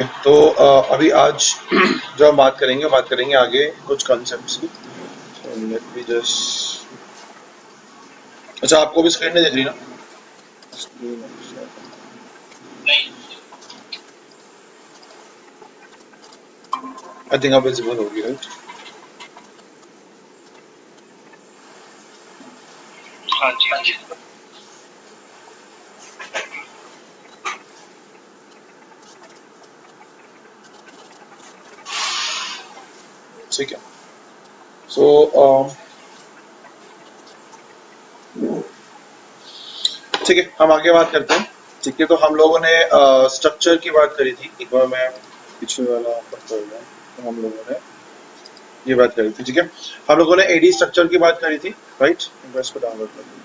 तो अभी आज जो हम बात करेंगे आगे कुछ कॉन्सेप्ट्स की। लेट मी जस्ट, अच्छा आपको भी स्क्रीन नहीं दिख रही ना? स्क्रीन आई थिंक अब विजिबल होगी, राइट? हाँ जी हाँ जी। ठीक है। सो ठीक है, हम आगे बात करते हैं। ठीक है, तो हम लोगों ने स्ट्रक्चर की बात करी थी। एक बार मैं पीछे वाला पढ़ता हूँ। तो हम लोगों ने ये बात करी थी, ठीक है। हम लोगों ने एडी स्ट्रक्चर की बात करी थी, राइट? एक बार इसको डाउनलोड कर लीजिए।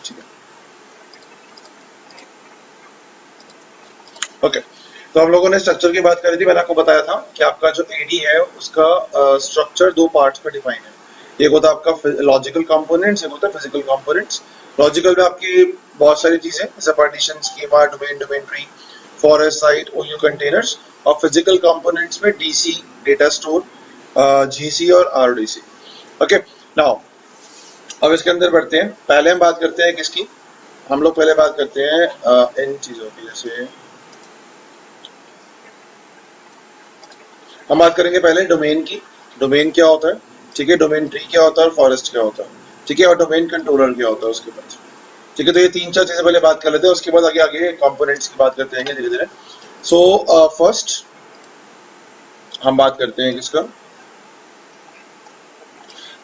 ठीक है, ओके। तो हम लोगों ने स्ट्रक्चर की बात करी थी। मैंने आपको बताया था कि आपका जो एडी है उसका स्ट्रक्चर दो पार्ट्स में डिफाइन है। एक होता है आपका लॉजिकल कंपोनेंट्स, एक होता है फिजिकल कंपोनेंट्स। लॉजिकल में आपकी बहुत सारी चीजें जैसे partition, schema, domain, domain tree, forest site, OU containers. और फिजिकल कंपोनेंट्स में डीसी, डेटा स्टोर, जीसी और आरडीसी। ओके, नाउ अब इसके अंदर बढ़ते हैं। पहले हम बात करते हैं किसकी? हम लोग पहले बात करते हैं इन चीजों की। जैसे हम बात करेंगे पहले डोमेन की। डोमेन क्या होता है? ठीक है, डोमेन ट्री क्या होता है और फॉरेस्ट क्या होता है? ठीक है, और डोमेन कंट्रोलर क्या होता है उसके बाद? ठीक है, तो ये तीन चार चीजें पहले बात कर लेते हैं, उसके बाद आगे आगे कंपोनेंट्स की बात करते हैं धीरे धीरे। सो फर्स्ट हम बात करते हैं किसका?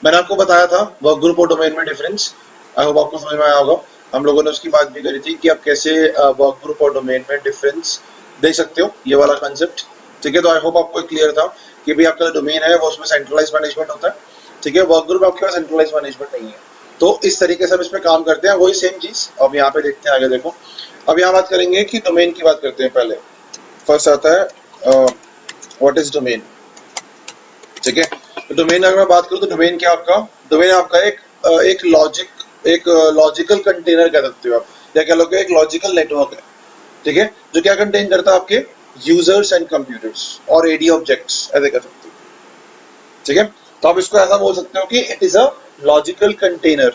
मैंने आपको बताया था वर्क ग्रुप और डोमेन में डिफरेंस। आई होप आपको समझ में आया होगा। हम लोगों ने उसकी बात भी करी थी कि आप कैसे वर्क ग्रुप और डोमेन में डिफरेंस देख सकते हो, ये वाला कंसेप्ट। ठीक है, तो आई होप आपको क्लियर था कि भाई आपका डोमेन है वो उसमें सेंट्रलाइज मैनेजमेंट होता है। ठीक है, वर्क ग्रुप आपके पास सेंट्रलाइज मैनेजमेंट नहीं है। तो इस तरीके से हम इसमें काम करते हैं, वही सेम चीज अब यहाँ पे देखते हैं आगे। देखो, अब यहाँ बात करेंगे कि डोमेन की बात करते हैं पहले। फर्स्ट आता है व्हाट इज डोमेन। ठीक है, तो डोमेन अगर मैं बात करूँ तो डोमेन क्या आपका? डोमेन आपका एक लॉजिकल कंटेनर कह सकते हो आप, या कह लो कि एक लॉजिकल नेटवर्क है। ठीक है, जो क्या कंटेन करता है? आपके यूजर्स एंड कंप्यूटर्स और एडी ऑब्जेक्ट्स ऐसे कह सकते हो। ठीक है, तो आप इसको ऐसा बोल सकते हो कि it is a logical container.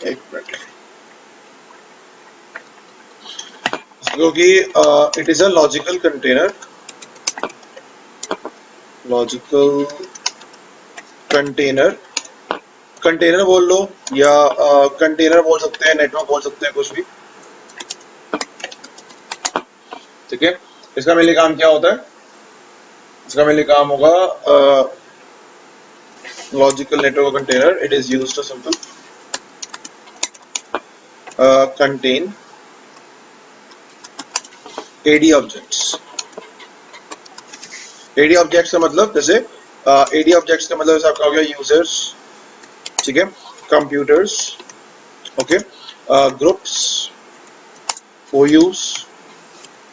एक मिनट, क्योंकि it is a logical container. Logical container, container बोल लो या कंटेनर बोल सकते हैं, नेटवर्क बोल सकते हैं, कुछ भी। ठीक है, इसका मेनली काम क्या होता है? इसका मेनली काम होगा logical network container. It is used to simple contain AD objects. AD objects का मतलब जैसे एडी ऑब्जेक्ट्स का मतलब जैसे आपका हो गया यूजर्स, ठीक है, कंप्यूटर्स, ओके, ग्रुप्स, ओयूज,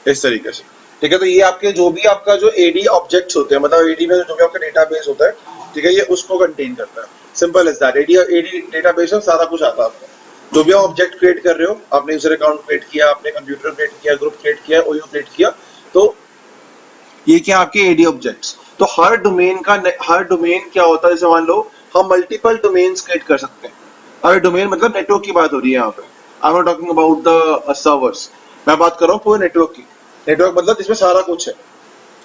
इस तरीके से। ठीक है, तो ये आपके जो भी आपका जो एडी ऑब्जेक्ट्स होते हैं, मतलब एडी में जो भी आपका डेटाबेस होता है, ठीक है, ये उसको कंटेन करता है। Simple is that. AD AD database में सारा कुछ आता है आपको। जो भी आप ऑब्जेक्ट क्रिएट कर रहे हो, आपने यूजर अकाउंट क्रिएट किया, आपने कंप्यूटर क्रिएट किया, ग्रुप क्रिएट किया, ओयू क्रिएट किया, तो ये क्या आपके एडी ऑब्जेक्ट्स। तो हर डोमेन क्या होता है? जैसे मान लो हम मल्टीपल डोमेन्स क्रिएट कर सकते हैं। अरे डोमेन मतलब नेटवर्क की बात हो रही है यहाँ पे। I am not talking about the servers, मैं बात कर रहा हूँ पूरे नेटवर्क की। नेटवर्क मतलब जिसमें सारा कुछ है।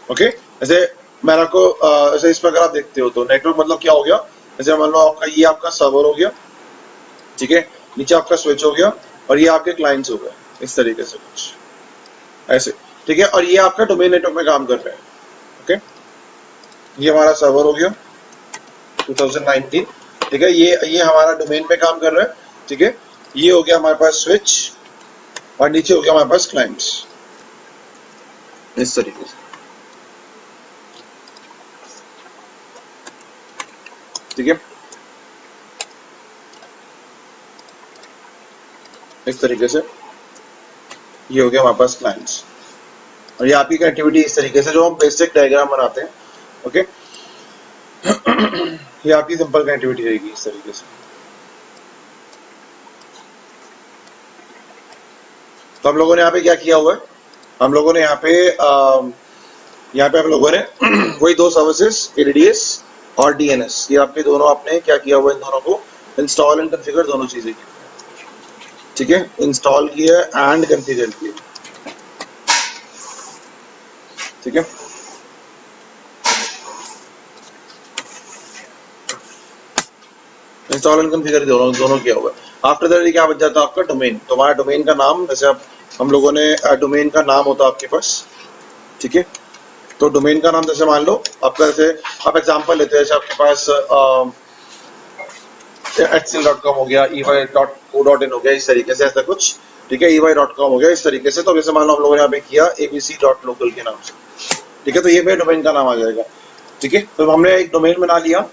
ओके, जैसे मैंने आपको जैसे इस पर अगर आप देखते हो तो नेटवर्क मतलब क्या हो गया? जैसे मान लो आपका ये आपका सर्वर हो गया, ठीक है, नीचे आपका स्विच हो गया, और ये आपके क्लाइंट्स हो गए, इस तरीके से कुछ ऐसे। ठीक है, और ये आपका डोमेन नेटवर्क में काम कर रहे हैं। ओके, ये हमारा सर्वर हो गया 2019। ठीक है, ये हमारा डोमेन पे काम कर रहा है। ठीक है, ये हो गया हमारे पास स्विच, और नीचे हो गया हमारे पास क्लाइंट्स, इस तरीके से। ठीक है, इस तरीके से ये हो गया हमारे पास क्लाइंट्स, और ये आपकी कनेक्टिविटी इस तरीके से जो हम बेसिक डायग्राम बनाते हैं। ओके, ये आपकी सिंपल कनेक्टिविटी रहेगी इस तरीके से। तो हम लोगों ने यहाँ पे क्या किया हुआ है, हम लोगों ने यहाँ पे हम लोगों ने वही दो सर्विसेज एडीएस और डीएनएस, ये आपके दोनों आपने क्या किया हुआ है, इन दोनों को इंस्टॉल एंड कॉन्फ़िगर दोनों चीजें की, ठीक है, इंस्टॉल किया एंड कॉन्फ़िगर किया, ठीक है। इंस्टॉल एंड कॉन्फ़िगर दोनों किया हुआ है। आफ्टर दैट क्या बच जाता है आपका डोमेन। तो हमारा डोमेन का नाम, जैसे आप हम लोगों ने डोमेन का नाम होता है आपके पास, ठीक है। तो डोमेन का नाम जैसे मान लो आपका, जैसे आप एग्जांपल लेते हैं, जैसे आपके पास HCL.com हो गया, ey.co.in हो गया, इस तरीके से ऐसा कुछ, ठीक है, ey.com हो गया इस तरीके से। तो जैसे मान लो हम लोगों ने यहाँ पे किया abc.local के नाम से, ठीक है, तो ये मेरा डोमेन का नाम आ जाएगा, ठीक है। तो हमने एक डोमेन बना लिया,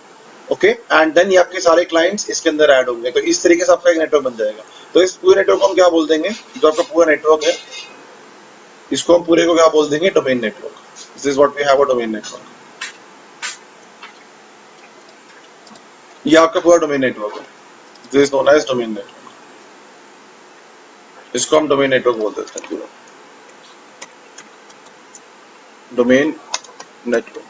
ओके, एंड देन ये आपके सारे क्लाइंट्स इसके अंदर ऐड होंगे। तो इस तरीके से आपका एक नेटवर्क बन जाएगा। तो इस पूरे नेटवर्क को हम क्या बोल देंगे, जो आपका पूरा नेटवर्क है, इसको हम पूरे को क्या बोल देंगे, domain network. This is what we have a domain network. ये आपका पूरा डोमेन नेटवर्क है, this is known as domain network. इसको हम डोमेन नेटवर्क बोल देते हैं, पूरा डोमेन नेटवर्क,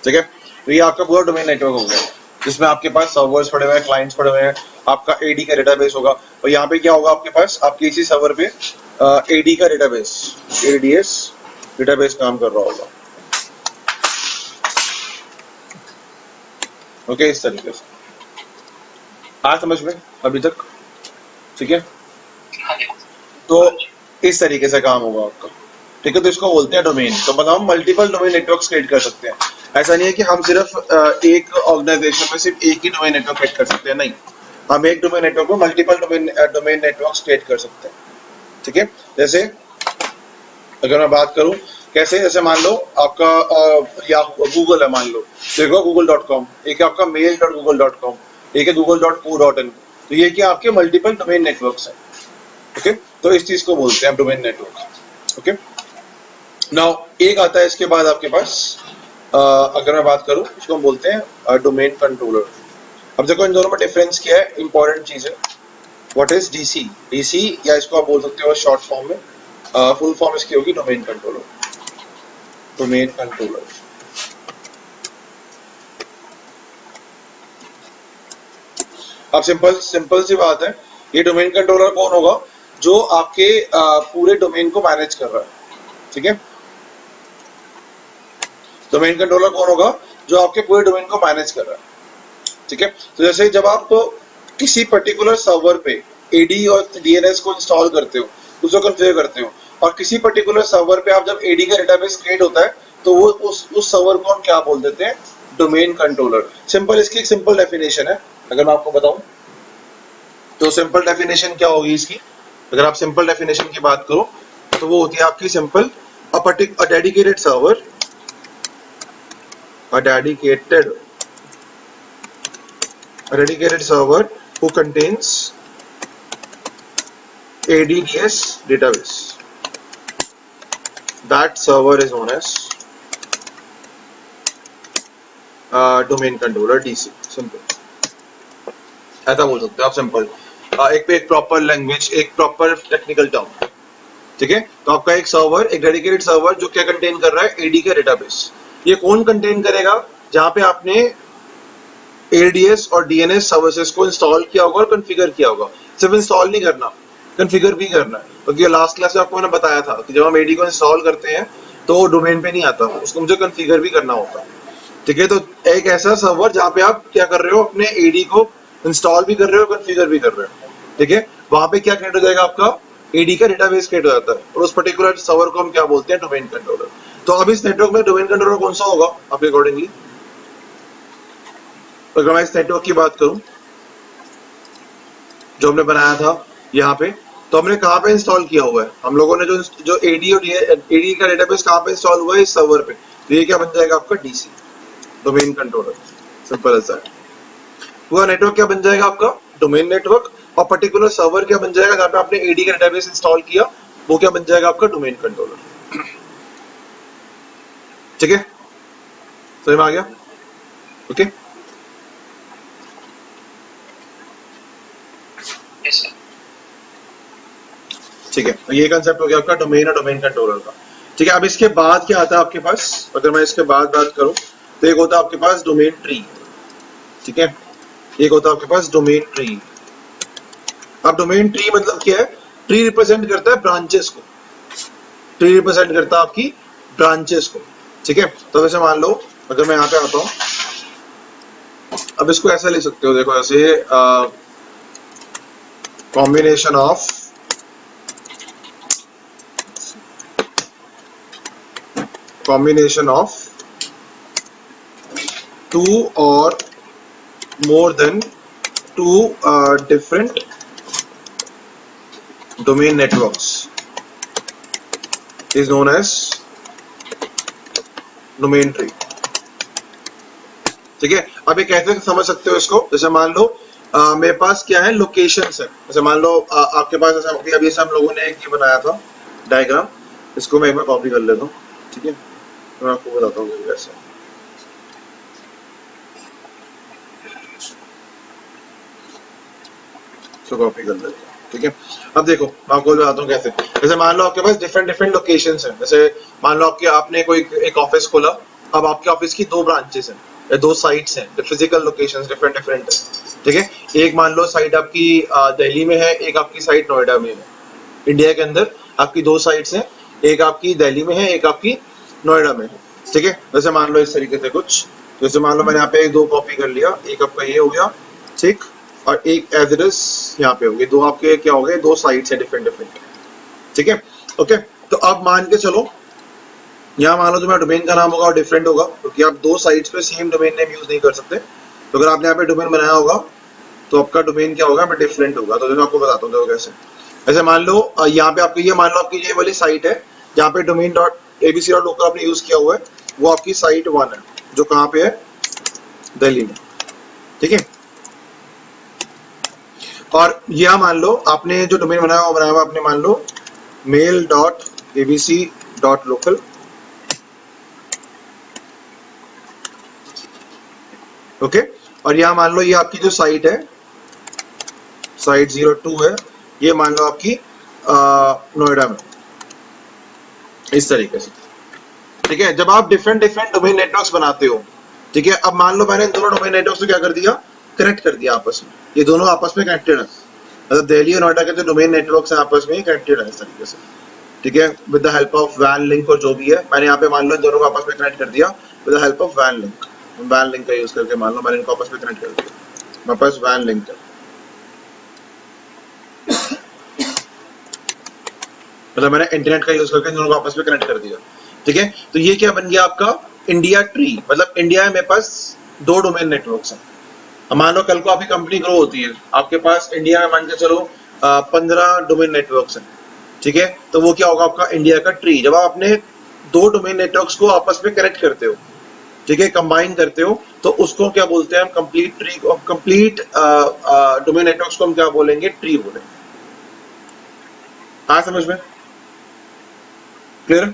ठीक है। तो ये आपका पूरा डोमेन नेटवर्क हो गया, जिसमें आपके पास सर्वर्स पड़े हुए हैं, क्लाइंट्स पड़े हुए हैं, आपका एडी का डेटाबेस होगा। और यहाँ पे क्या होगा आपके पास, आपके इसी सर्वर पे एडी का डेटाबेस, एडीएस डेटाबेस काम कर रहा होगा, ओके, इस तरीके से। आज समझ में अभी तक, ठीक है। तो इस तरीके से काम होगा आपका, ठीक है। तो इसको बोलते हैं डोमेन। तो मतलब हम मल्टीपल डोमेन नेटवर्क्स क्रिएट कर सकते हैं। ऐसा नहीं है कि हम सिर्फ एक ऑर्गेनाइजेशन में सिर्फ एक ही डोमेन नेटवर्क क्रिएट कर सकते हैं, नहीं, हम एक डोमेन नेटवर्क में मल्टीपल डोमेन नेटवर्क्स क्रिएट कर सकते हैं, ठीक है। जैसे अगर मैं बात करूं कैसे, जैसे मान लो आपका या गूगल है, मान लो देखो google.com, एक है आपका mail.google.com, एक है google.co.in। तो ये क्या आपके मल्टीपल डोमेन नेटवर्क्स हैं, ओके। तो इस चीज को बोलते हैं डोमेन नेटवर्क, ओके। नाउ एक आता है इसके बाद आपके पास, अगर मैं बात करूं, इसको हम बोलते हैं डोमेन कंट्रोलर। अब देखो इन दोनों में डिफरेंस क्या है, इंपॉर्टेंट चीज है। व्हाट इज डीसी, डीसी या इसको आप बोल सकते हो शॉर्ट फॉर्म में, फुल फॉर्म इसकी होगी डोमेन कंट्रोलर, डोमेन कंट्रोलर। अब सिंपल सिंपल सी बात है, ये डोमेन कंट्रोलर कौन होगा, जो आपके पूरे डोमेन को मैनेज कर रहा है, ठीक है। डोमेन कंट्रोलर कौन होगा, जो आपके पूरे डोमेन को मैनेज कर रहा है, ठीक है। तो जैसे जब आप किसी पर्टिकुलर सर्वर पे एडी और डीएनएस को इंस्टॉल करते हो, उसको कॉन्फ़िगर करते हो, और किसी पर्टिकुलर सर्वर पे आप जब एडी का डेटाबेस क्रिएट होता है, तो वो उस सर्वर को हम क्या बोल देते हैं, डोमेन कंट्रोलर। सिंपल, इसकी एक सिंपल डेफिनेशन है, अगर मैं आपको बताऊं तो सिंपल डेफिनेशन क्या होगी इसकी। अगर आप सिंपल डेफिनेशन की बात करो तो वो होती है आपकी simple, a dedicated server, a dedicated server who contains ADDS database. That server is known as domain controller, DC. Simple, ऐसा बोल सकते हो आप सिंपल, एक पे एक प्रॉपर लैंग्वेज, एक प्रॉपर टेक्निकल टर्म, ठीक है। तो आपका एक सर्वर, एक डेडिकेटेड सर्वर जो क्या कंटेन कर रहा है, एडी का डेटाबेस। ये कौन कंटेन करेगा, जहां पे आपने एडीएस और डीएनएस सर्विसेज को इंस्टॉल किया होगा और कॉन्फ़िगर किया होगा। सिर्फ इंस्टॉल नहीं करना, कॉन्फ़िगर भी करना है, क्योंकि लास्ट क्लास में आपको मैंने बताया था कि जब हम एडी को इंस्टॉल करते हैं तो वो डोमेन पे नहीं आता, उसको मुझे कॉन्फ़िगर भी करना होता है, ठीक है। तो एक ऐसा सर्वर जहाँ पे आप क्या कर रहे हो, अपने एडी को इंस्टॉल भी कर रहे हो, कॉन्फ़िगर भी कर रहे हो, ठीक है। वहां पे क्या क्रिएट हो जाएगा, आपका एडी का डेटाबेस क्रिएट हो जाता है, और उस पर्टिकुलर सर्वर को हम क्या बोलते हैं, डोमेन कंट्रोलर। तो अब इस नेटवर्क में डोमेन कंट्रोलर कौन सा होगा आपके अकॉर्डिंगली। अगर मैं इस नेटवर्क की बात करूं जो हमने बनाया था यहाँ पे, तो हमने कहाँ पे इंस्टॉल किया हुआ है, हम लोगों ने जो एडी और एडी का डेटाबेस कहाँ पे इंस्टॉल हुआ है, इस सर्वर पे। तो ये क्या बन जाएगा आपका, DC, domain controller. Simple as that. पूरा नेटवर्क क्या बन जाएगा आपका, डोमेन नेटवर्क, और पर्टिकुलर सर्वर क्या बन जाएगा, जहाँ पे आपने एडी का डेटाबेस इंस्टॉल किया, वो क्या बन जाएगा आपका, डोमेन कंट्रोलर, ठीक है। समझ में आ गया? ओके ठीक है, तो ये कंसेप्ट हो गया आपका डोमेन और डोमेन कंट्रोलर का। ठीक है, अब इसके बाद क्या आता है आपके पास, अगर मैं इसके बाद बात करूं तो एक होता है आपके पास डोमेन ट्री। ठीक है, एक होता है आपके पास डोमेन ट्री। अब डोमेन ट्री मतलब क्या है? ट्री रिप्रेजेंट करता है ब्रांचेस को, ट्री रिप्रेजेंट करता है आपकी ब्रांचेस को। ठीक है, तो वैसे मान लो अगर मैं यहाँ पे आता हूँ, अब इसको ऐसा ले सकते हो, देखो ऐसे combination of two or more than two different domain networks is known as domain tree। ठीक है, अब ये कैसे समझ सकते हो इसको? जैसे मान लो मेरे पास क्या है, लोकेशंस है। जैसे मान लो आपके पास ऐसा अभी हम लोगों ने एक ये बनाया था डायग्राम, इसको मैं एक बार कॉपी कर लेता हूँ। ठीक है, मैं आपको बताता हूँ कैसे। इसको कॉपी कर लेता हूँ। ठीक है, अब देखो मैं आपको बताता हूँ कैसे। जैसे मान लो आपके पास डिफरेंट डिफरेंट लोकेशंस हैं। जैसे मान लो आपने कोई एक ऑफिस खोला, अब आपके ऑफिस की दो ब्रांचेस हैं या दो साइट्स हैं, फिजिकल लोकेशंस डिफरेंट डिफरेंट है। ठीक है, एक मान लो साइट आपकी दिल्ली में है, एक आपकी साइट नोएडा में है। इंडिया के अंदर आपकी दो साइट्स हैं, एक आपकी दिल्ली में है, एक आपकी नोएडा में है। ठीक है, वैसे मान लो इस तरीके से कुछ, जैसे मान लो मैंने यहाँ पे दो कॉपी कर लिया, एक आपका ये हो गया, ठीक, और एक एज इट इज यहाँ पे हो गई। दो आपके क्या हो गए, दो साइट्स है डिफरेंट डिफरेंट। ठीक है, ओके, तो अब मान के चलो यहाँ मान लो तुम्हारा डोमेन का नाम होगा और डिफरेंट होगा, क्योंकि आप दो साइट्स पे सेम डोमेन नेम यूज नहीं कर सकते। तो अगर आपने यहाँ पे डोमेन बनाया होगा तो आपका डोमेन क्या होगा, डिफरेंट होगा। तो मैं आपको बताता हूँ देखो कैसे। ऐसे मान लो यहाँ पे आपकी ये मान लो आपकी ये वाली साइट है जहाँ पे domain dot ABC dot local आपने यूज किया हुआ है, वो आपकी साइट 1 है जो कहाँ पे है, दिल्ली में। ठीक है, और यह मान लो आपने जो डोमेन बनाया हुआ आपने मान लो mail dot ABC dot local. Okay, और यहाँ मान लो ये आपकी जो साइट है, साइट 02 है, ये मान लो आपकी नोएडा में, इस तरीके से। ठीक है, जब आप डिफरेंट डिफरेंट डोमेन नेटवर्क्स बनाते हो, ठीक है, अब मान लो मैंने इन दोनों डोमेन नेटवर्क्स को क्या कर दिया, कनेक्ट कर दिया आपस में। ये दोनों आपस में कनेक्टेड है, मतलब दिल्ली और नोएडा के जो डोमेन नेटवर्क्स हैं आपस में कनेक्टेड है इस तरीके से। ठीक है, विद द हेल्प ऑफ वैन लिंक और जो भी है, मैंने यहाँ पे मान लो इन दोनों को आपस में कनेक्ट कर दिया विद द हेल्प ऑफ वैन लिंक। वैन लिंक का यूज करके मान लो मैंने इनको आपस में कनेक्ट कर दिया, मेरे पास वैन लिंक है, मतलब मैंने इंटरनेट का यूज करके इन दोनों को आपस में कनेक्ट कर दिया। ठीक है, तो ये क्या बन गया आपका इंडिया ट्री, मतलब इंडिया में मेरे पास दो डोमेन नेटवर्क्स हैं। अब मान लो कल को आपकी कंपनी ग्रो होती है, आपके पास इंडिया में मान के चलो 15 डोमेन नेटवर्क्स हैं। ठीक है, तो वो क्या होगा आपका इंडिया का ट्री। जब आप अपने दो डोमेन नेटवर्क्स को आपस में कनेक्ट करते हो, ठीक है, कंबाइन करते हो, तो उसको क्या बोलते हैं हम, complete tree, complete domain networks को हम क्या बोलेंगे, ट्री बोलेंगे। हाँ समझ में, क्लियर?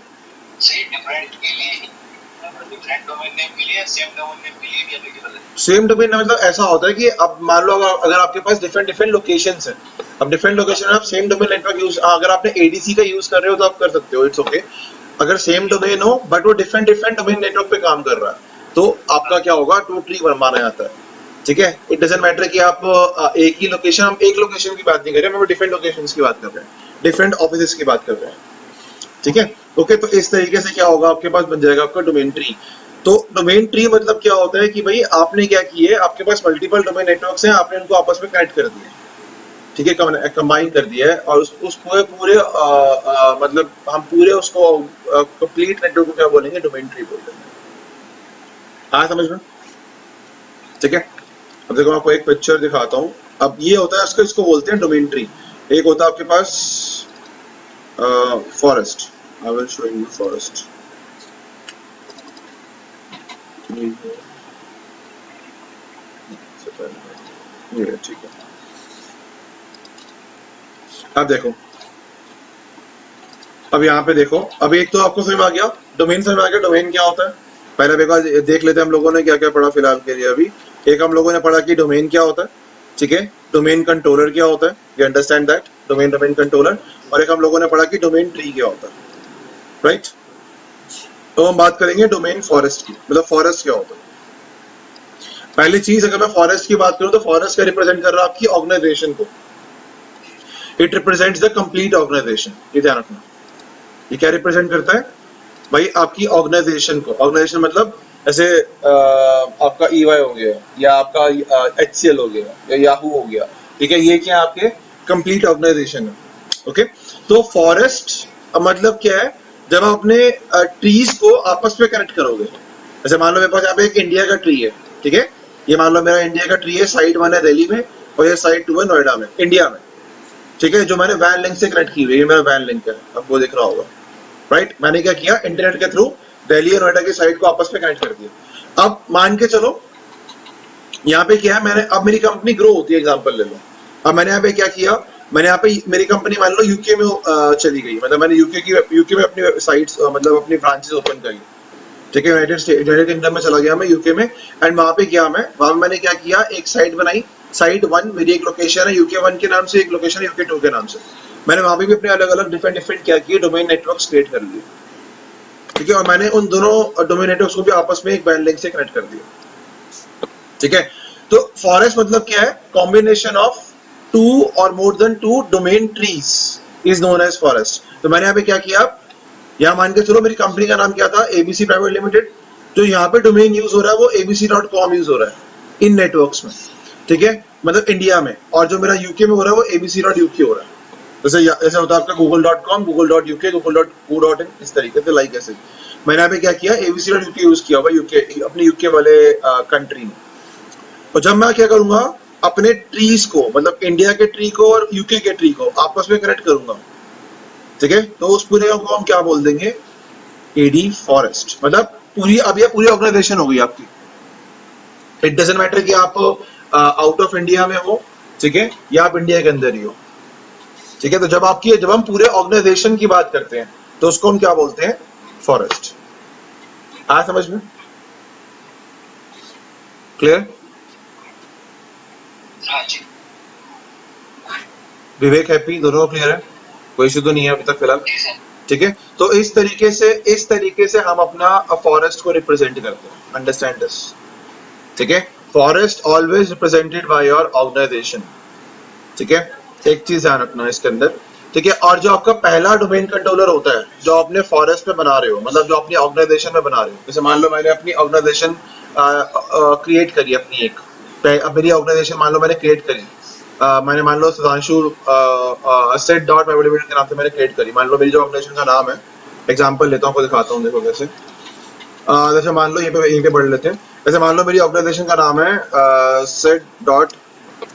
सेम डोमेन मतलब ऐसा होता है कि अब मान लो अगर आपके पास डिफरेंट डिफरेंट लोकेशंस हैं, अब डिफरेंट लोकेशन में आप सेम डोमेन नेटवर्क यूज, अगर आपने एडीसी का यूज कर रहे हो तो आप कर सकते हो, इट्स ओके। अगर सेम डोमेन हो बट वो डिफरेंट डिफरेंट डोमेन नेटवर्क पे काम कर रहा है, तो आपका क्या होगा, टू ट्री माना जाता है। ठीक है, इट डजंट मैटर कि आप एक ही लोकेशन, हम एक लोकेशन की बात नहीं कर रहे, हम डिफरेंट लोकेशंस की बात कर रहे हैं, डिफरेंट ऑफिसेस की बात कर रहे हैं। ठीक है, ओके, तो इस तरीके से क्या होगा, आपके पास बन जाएगा आपका डोमेन ट्री। तो डोमेन ट्री मतलब क्या होता है कि भाई आपने क्या किए, आपके पास मल्टीपल डोमेन नेटवर्क्स हैं, आपने उनको आपस में कनेक्ट कर दिया, ठीक है, कंबाइन कर दिया है, और उस पूरे पूरे मतलब हम पूरे उसको कंप्लीट नेटवर्क को क्या बोलेंगे, डोमेन ट्री बोलते हैं। हाँ समझ में, ठीक है। अब देखो मैं आपको एक पिक्चर दिखाता हूँ। अब ये होता है उसको, इसको बोलते हैं डोमेन ट्री। एक होता है आपके पास forest, I will show you forest. ये ठीक है, अब देखो, अब यहाँ पे देखो, अब एक तो आपको समझ में आ गया, डोमेन समझ में आ गया, डोमेन क्या होता है। पहले देख लेते हैं हम लोगों ने क्या क्या पढ़ा फिलहाल के लिए अभी। एक हम लोगों ने पढ़ा कि डोमेन क्या होता है, ठीक है, डोमेन कंट्रोलर क्या होता है, you understand that, domain controller. और एक हम लोगों ने पढ़ा कि डोमेन ट्री क्या होता है, राइट। तो हम बात करेंगे डोमेन फॉरेस्ट की, मतलब फॉरेस्ट क्या होता है। पहली चीज, अगर मैं फॉरेस्ट की बात करूं तो फॉरेस्ट का रिप्रेजेंट कर रहा है आपकी ऑर्गेनाइजेशन को। It represents the complete organisation, ये ध्यान रखना। ये क्या रिप्रेजेंट करता है भाई, आपकी ऑर्गेनाइजेशन को। ऑर्गेनाइजेशन मतलब ऐसे आपका EY हो गया, या आपका HCL हो गया, या याहू हो गया, ठीक है, ये क्या आपके कंप्लीट ऑर्गेनाइजेशन है, ओके। तो फॉरेस्ट मतलब क्या है, जब आप अपने ट्रीज को आपस में कनेक्ट करोगे। जैसे मान लो मेरे पास यहाँ पे एक इंडिया का ट्री है, ठीक है, ये मान लो मेरा इंडिया का ट्री है, साइड 1 है दिल्ली में और ये साइड 2 है नोएडा में, इंडिया में, ठीक है, जो मैंने वैन लिंक से कनेक्ट की हुई है, ये मेरा वैन लिंक है, आपको दिख रहा होगा, राइट। मैंने क्या किया, इंटरनेट के थ्रू दिल्ली और नोएडा की साइड को आपस में कनेक्ट कर दिया। अब मान के चलो यहाँ पे क्या है, मैंने अब मेरी कंपनी ग्रो होती है, एग्जांपल ले लो। अब मैंने यहाँ पे क्या किया, मैंने यहाँ पे मेरी कंपनी मान लो यूके में चली गई, मतलब मैंने यूके में अपनी साइट्स मतलब अपनी ब्रांचेस ओपन करी, ठीक है, यूनाइटेड किंगडम में चला गया मैं, यूके में। एंड वहां पे गया मैं, वहां मैंने क्या किया, एक साइट बनाई, साइट 1 मेरी एक लोकेशन है यूके 1 के नाम से, एक लोकेशन है यूके 2 के नाम से। मैंने वहां पे भी अपने अलग अलग डिफरेंट क्या किए, डोमेन नेटवर्क्स क्रिएट कर लिए, ठीक है, और मैंने उन दोनों डोमेन नेटवर्क्स को भी आपस में एक वैन लिंक से कनेक्ट कर दिया, ठीक है। तो फॉरेस्ट मतलब क्या है, कॉम्बिनेशन ऑफ 2 और more than 2 domain trees is known as forest. तो मैंने यहाँ पे क्या किया, यहाँ मान के चलो मेरी कंपनी का नाम क्या था, ABC प्राइवेट लिमिटेड। जो यहाँ पे डोमेन यूज हो रहा है वो abc.com यूज हो रहा है इन नेटवर्क्स में, ठीक है, मतलब इंडिया में। और जो मेरा यूके में हो रहा है वो abc.uk हो रहा है। जैसे जैसे होता है आपका google.com, google.uk, google.co.in, इस तरीके से, लाइक ऐसे। मैंने यहाँ पे क्या किया, abc.uk यूज किया हुआ यूके, अपने यूके वाले कंट्री में। और जब मैं क्या करूंगा, अपने ट्रीज को, मतलब इंडिया के ट्री को और यूके के ट्री को आपस में कनेक्ट करूंगा, ठीक है, तो उस पूरे को हम क्या बोल देंगे, एडी फॉरेस्ट। मतलब पूरी, अब ये पूरी ऑर्गेनाइजेशन हो गई आपकी। इट डजंट मैटर कि आप आउट ऑफ इंडिया में हो, ठीक है, या आप इंडिया के अंदर ही हो, ठीक है। तो जब हम पूरे ऑर्गेनाइजेशन की बात करते हैं तो उसको हम क्या बोलते हैं, फॉरेस्ट। आ समझ में, क्लियर? विवेक हैप्पी, दोनों क्लियर है, कोई इशू तो नहीं है अभी तक फिलहाल, ठीक है। तो इस तरीके से हम अपना फॉरेस्ट को रिप्रेजेंट करते हैं, अंडरस्टैंड दिस, ठीक है। Forest always represented by your organisation, ठीक है, एक चीज ध्यान रखना इसके अंदर, ठीक है। और जो आपका पहला डोमेन कंट्रोलर होता है जो अपने फॉरेस्ट में बना रहे हो, मतलब जो अपनी ऑर्गेनाइजेशन में बना रहे हो, जैसे मान लो मैंने अपनी ऑर्गेनाइजेशन क्रिएट करी अपनी एक, अब मेरी ऑर्गेनाइजेशन मान लो मैंने क्रिएट करी, मैंने मान लो सुधांशु सेट डॉट प्राइवेट के नाम से मैंने क्रिएट करी। मान लो मेरी जो ऑर्गेनाइजेशन का नाम है, एग्जांपल लेता हूँ, आपको दिखाता हूँ, देखो कैसे। जैसे मान लो यहीं पे पढ़ लेते हैं। जैसे मान लो मेरी ऑर्गेनाइजेशन का नाम है सेट डॉट